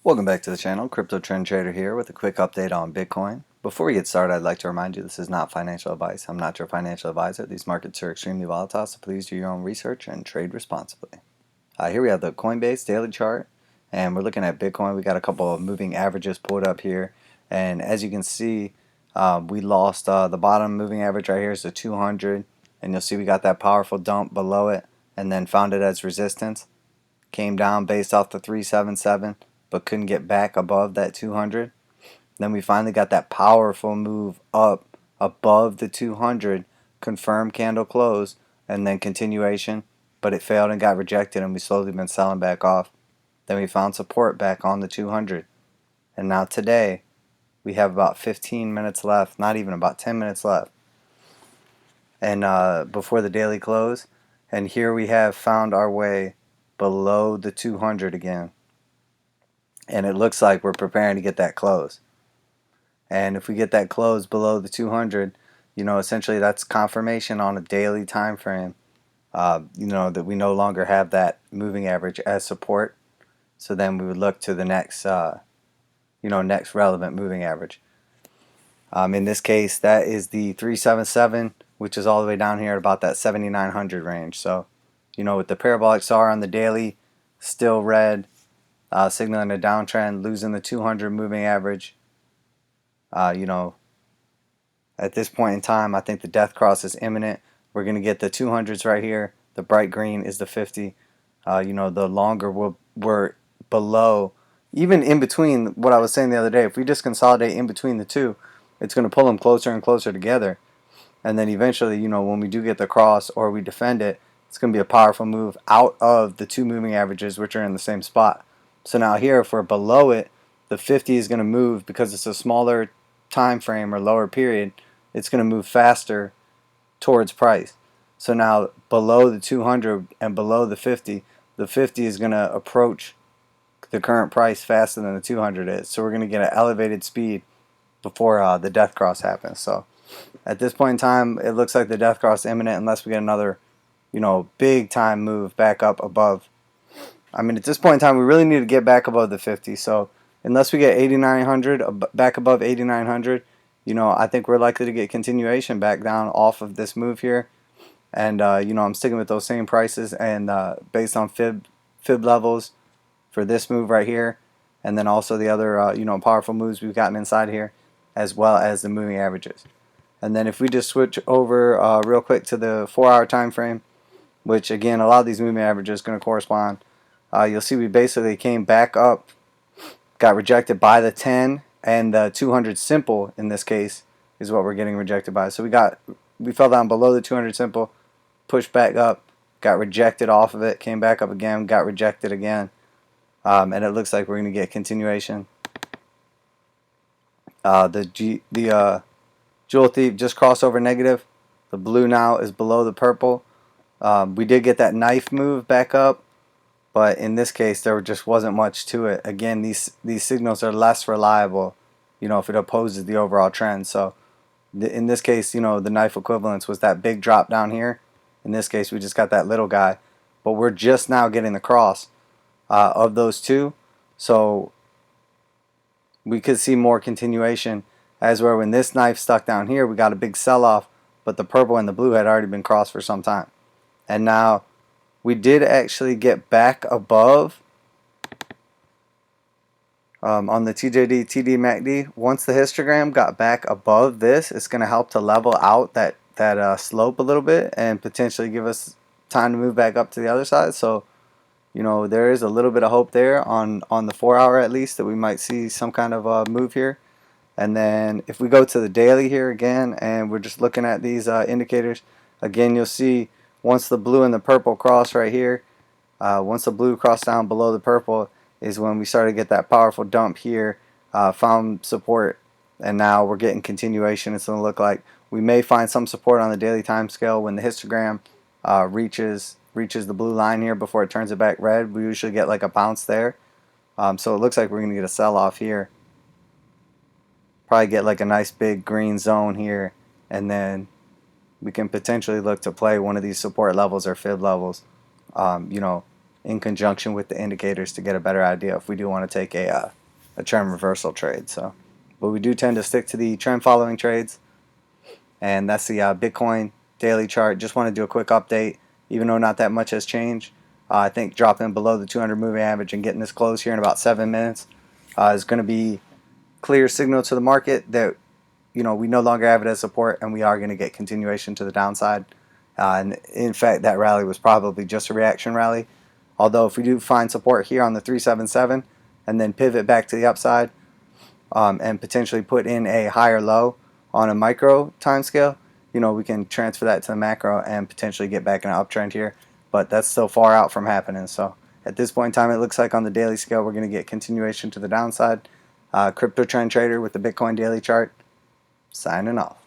Welcome back to the channel. Crypto Trend Trader here with a quick update on Bitcoin. Before we get started, I'd like to remind you this is not financial advice. I'm not your financial advisor. These markets are extremely volatile, so please do your own research and trade responsibly. Here we have the Coinbase daily chart, and we're looking at Bitcoin. We got a couple of moving averages pulled up here, and as you can see, we lost the bottom moving average right here is the 200, and you'll see we got that powerful dump below it, and then found it as resistance. Came down based off the 377, but couldn't get back above that 200. Then we finally got that powerful move up above the 200, confirmed candle close, and then continuation, but it failed and got rejected, and we slowly been selling back off. Then we found support back on the 200, and now today we have about 15 minutes left, not even about 10 minutes left, and before the daily close, and here we have found our way below the 200 again, and it looks like we're preparing to get that close. And if we get that close below the 200, essentially that's confirmation on a daily time frame, that we no longer have that moving average as support. So then we would look to the next, next relevant moving average. In this case, that is the 377, which is all the way down here at about that 7,900 range. So, with the parabolic SAR on the daily, still red, signaling a downtrend, losing the 200 moving average. At this point in time, I think the death cross is imminent. We're going to get the 200s right here. The bright green is the 50. The longer we're below, even in between what I was saying the other day, if we just consolidate in between the two, it's going to pull them closer and closer together. And then eventually, when we do get the cross or we defend it, it's going to be a powerful move out of the two moving averages, which are in the same spot. So now here, if we're below it, the 50 is going to move because it's a smaller time frame or lower period. It's going to move faster towards price. So now below the 200 and below the 50 is going to approach the current price faster than the 200 is. So we're going to get an elevated speed before the death cross happens. So at this point in time, it looks like the death cross is imminent unless we get another, big time move back up above. At this point in time, we really need to get back above the 50. So unless we get 8,900, back above 8,900, I think we're likely to get continuation back down off of this move here. And, I'm sticking with those same prices and based on fib levels for this move right here. And then also the other, powerful moves we've gotten inside here, as well as the moving averages. And then if we just switch over real quick to the 4-hour time frame, which again, a lot of these moving averages are going to correspond. You'll see we basically came back up, got rejected by the 10, and the 200 simple in this case is what we're getting rejected by. So we fell down below the 200 simple, pushed back up, got rejected off of it, came back up again, got rejected again, and it looks like we're going to get continuation. The Jewel Thief just crossed over negative. The blue now is below the purple. We did get that knife move back up, but in this case there just wasn't much to it. Again, these signals are less reliable, if it opposes the overall trend. So in this case, the knife equivalence was that big drop down here. In this case, we just got that little guy, but we're just now getting the cross of those two. So we could see more continuation, as where when this knife stuck down here, we got a big sell-off, but the purple and the blue had already been crossed for some time. And now we did actually get back above on the TJD, TD, MACD. Once the histogram got back above this, it's going to help to level out that slope a little bit and potentially give us time to move back up to the other side. So, there is a little bit of hope there on the 4-hour at least that we might see some kind of move here. And then if we go to the daily here again and we're just looking at these indicators, again you'll see once the blue and the purple cross right here, once the blue crossed down below the purple is when we started to get that powerful dump here, found support, and now we're getting continuation. It's going to look like we may find some support on the daily time scale when the histogram reaches the blue line here before it turns it back red. We usually get like a bounce there. So it looks like we're going to get a sell-off here. Probably get like a nice big green zone here, and then we can potentially look to play one of these support levels or fib levels, in conjunction with the indicators to get a better idea if we do want to take a trend reversal trade. So, but we do tend to stick to the trend following trades, and that's the Bitcoin daily chart. Just want to do a quick update, even though not that much has changed. I think dropping below the 200 moving average and getting this close here in about 7 minutes is going to be clear signal to the market that we no longer have it as support, and we are going to get continuation to the downside. And in fact, that rally was probably just a reaction rally. Although if we do find support here on the 377 and then pivot back to the upside and potentially put in a higher low on a micro time scale, we can transfer that to the macro and potentially get back in an uptrend here. But that's still far out from happening. So at this point in time, it looks like on the daily scale we're going to get continuation to the downside. Crypto trend trader with the Bitcoin daily chart, signing off.